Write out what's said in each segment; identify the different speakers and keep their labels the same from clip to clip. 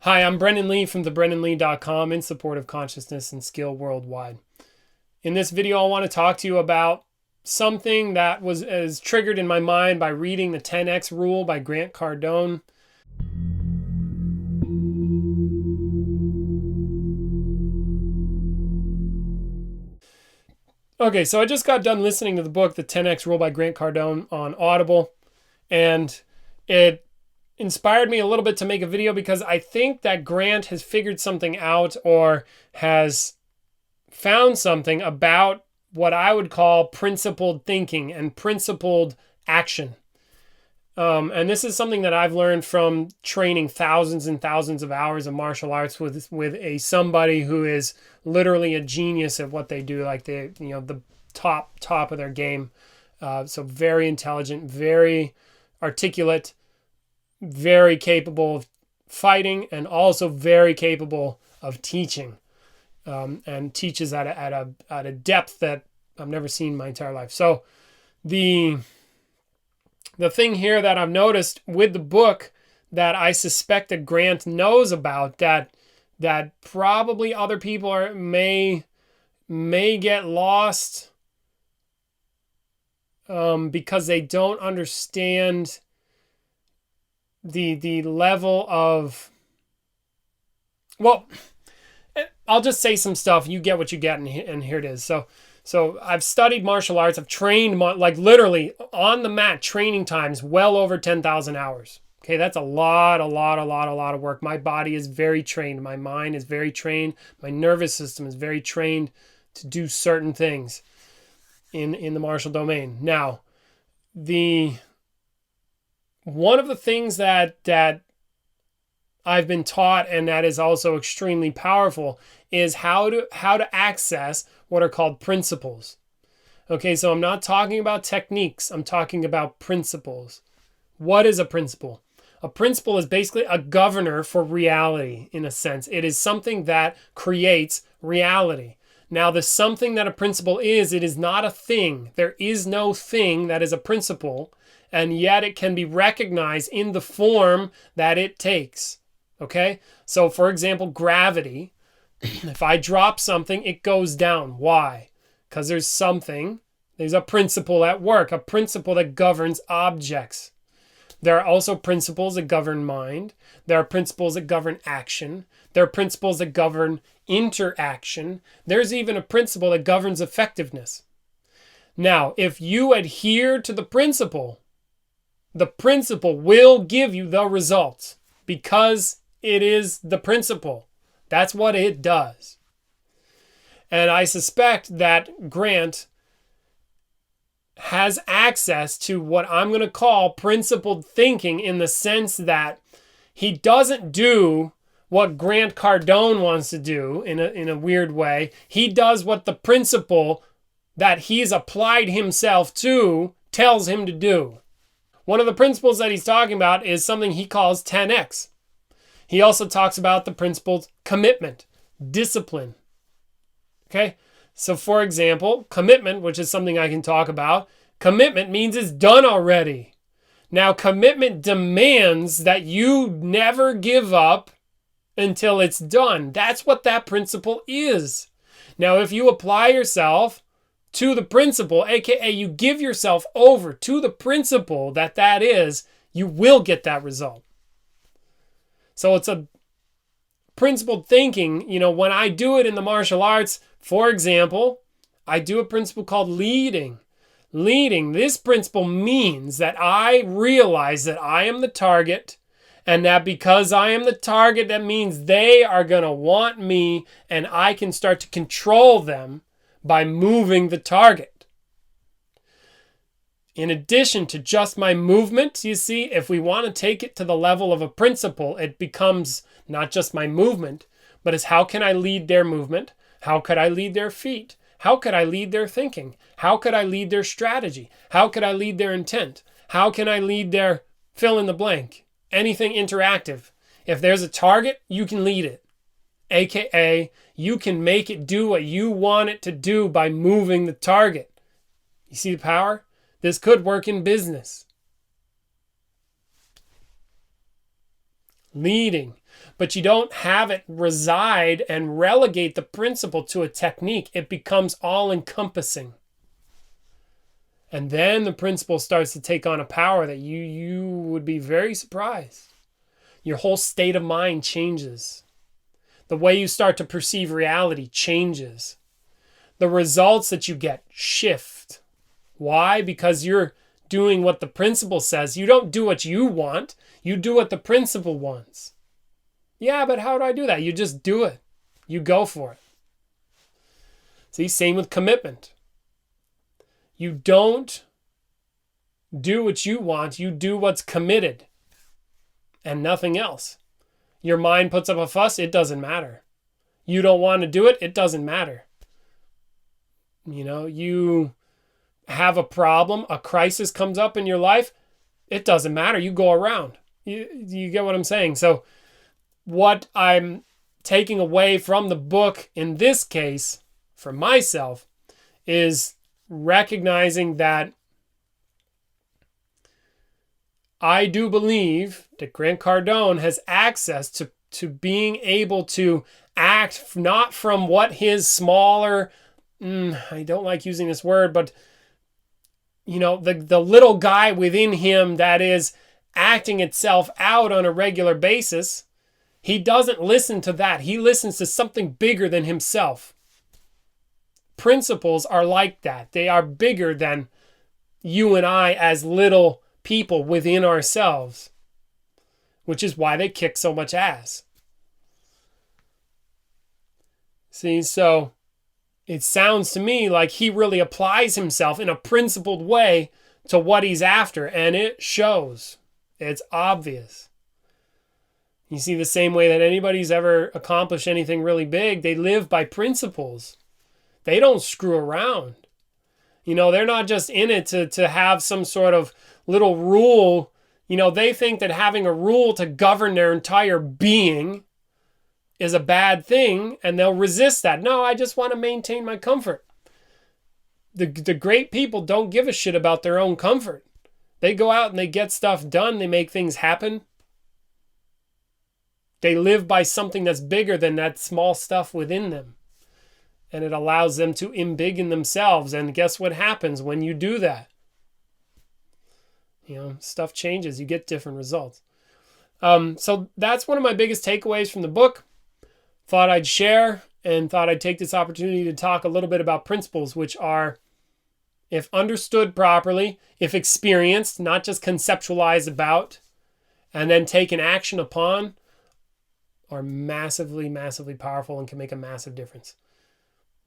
Speaker 1: Hi, I'm Brendan Lee from thebrendonlee.com in support of consciousness and skill worldwide. In this video, I want to talk to you about something that was triggered in my mind by reading the 10X Rule by Grant Cardone. Okay, so I just got done listening to the book, The 10X Rule by Grant Cardone on Audible, and it inspired me a little bit to make a video because I think that Grant has figured something out or has found something about what I would call principled thinking and principled action. And this is something that I've learned from training thousands and thousands of hours of martial arts with somebody who is literally a genius at what they do, like the top of their game. So very intelligent, very articulate, very capable of fighting, and also very capable of teaching, and teaches at a depth that I've never seen in my entire life. So the thing here that I've noticed with the book that I suspect that Grant knows about that probably other people may get lost because they don't understand the level of, well, I'll just say some stuff. You get what you get, and here it is. So I've studied martial arts. I've trained, like literally on the mat, training times well over 10,000 hours. Okay, that's a lot of work. My body is very trained. My mind is very trained. My nervous system is very trained to do certain things in the martial domain. Now, one of the things that I've been taught, and that is also extremely powerful, is how to access what are called principles. Okay, so I'm not talking about techniques. I'm talking about principles. What is a principle? A principle is basically a governor for reality, in a sense. It is something that creates reality. Now, the something that a principle is, it is not a thing. There is no thing that is a principle, and yet it can be recognized in the form that it takes. Okay? So, for example, gravity. If I drop something, it goes down. Why? Because there's a principle at work, a principle that governs objects. There are also principles that govern mind. There are principles that govern action. There are principles that govern interaction. There's even a principle that governs effectiveness. Now, if you adhere to the principle will give you the results because it is the principle. That's what it does. And I suspect that Grant has access to what I'm going to call principled thinking, in the sense that he doesn't do what Grant Cardone wants to do in a weird way. He does what the principle that he's applied himself to tells him to do. One of the principles that he's talking about is something he calls 10X. He also talks about the principles commitment, discipline. Okay? So for example, commitment, which is something I can talk about, commitment means it's done already. Now, commitment demands that you never give up until it's done. That's what that principle is. Now, if you apply yourself to the principle, aka you give yourself over to the principle that is, you will get that result. So it's a principled thinking. When I do it in the martial arts, for example, I do a principle called leading. Leading, this principle means that I realize that I am the target, and that because I am the target, that means they are going to want me, and I can start to control them by moving the target. In addition to just my movement, you see, if we want to take it to the level of a principle, it becomes not just my movement, but it's how can I lead their movement? How could I lead their feet? How could I lead their thinking? How could I lead their strategy? How could I lead their intent? How can I lead their fill in the blank? Anything interactive. If there's a target, you can lead it. AKA, you can make it do what you want it to do by moving the target. You see the power? This could work in business. Leading. but you don't have it reside and relegate the principle to a technique. It becomes all-encompassing. And then the principle starts to take on a power that you would be very surprised. Your whole state of mind changes. The way you start to perceive reality changes. The results that you get shift. Why? Because you're doing what the principle says. You don't do what you want. You do what the principle wants. Yeah, but how do I do that? You just do it. You go for it. See, same with commitment. You don't do what you want. You do what's committed and nothing else. Your mind puts up a fuss. It doesn't matter. You don't want to do it. It doesn't matter. You have a problem. A crisis comes up in your life. It doesn't matter. You go around. You get what I'm saying? So what I'm taking away from the book in this case, for myself, is recognizing that I do believe that Grant Cardone has access to being able to act not from what his smaller, I don't like using this word, but the little guy within him that is acting itself out on a regular basis. He doesn't listen to that. He listens to something bigger than himself. Principles are like that. They are bigger than you and I as little people within ourselves, which is why they kick so much ass. See, so it sounds to me like he really applies himself in a principled way to what he's after, and it shows. It's obvious. You see, the same way that anybody's ever accomplished anything really big, they live by principles. They don't screw around. They're not just in it to have some sort of little rule. They think that having a rule to govern their entire being is a bad thing, and they'll resist that. No, I just want to maintain my comfort. The great people don't give a shit about their own comfort. They go out and they get stuff done. They make things happen. They live by something that's bigger than that small stuff within them. And it allows them to embiggen themselves. And guess what happens when you do that? Stuff changes. You get different results. So that's one of my biggest takeaways from the book. Thought I'd share and thought I'd take this opportunity to talk a little bit about principles, which are, if understood properly, if experienced, not just conceptualized about, and then taken action upon, are massively, massively powerful and can make a massive difference.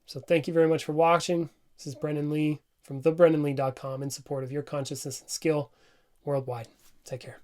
Speaker 1: So thank you very much for watching. This is Brendan Lee from thebrendonlee.com in support of your consciousness and skill worldwide. Take care.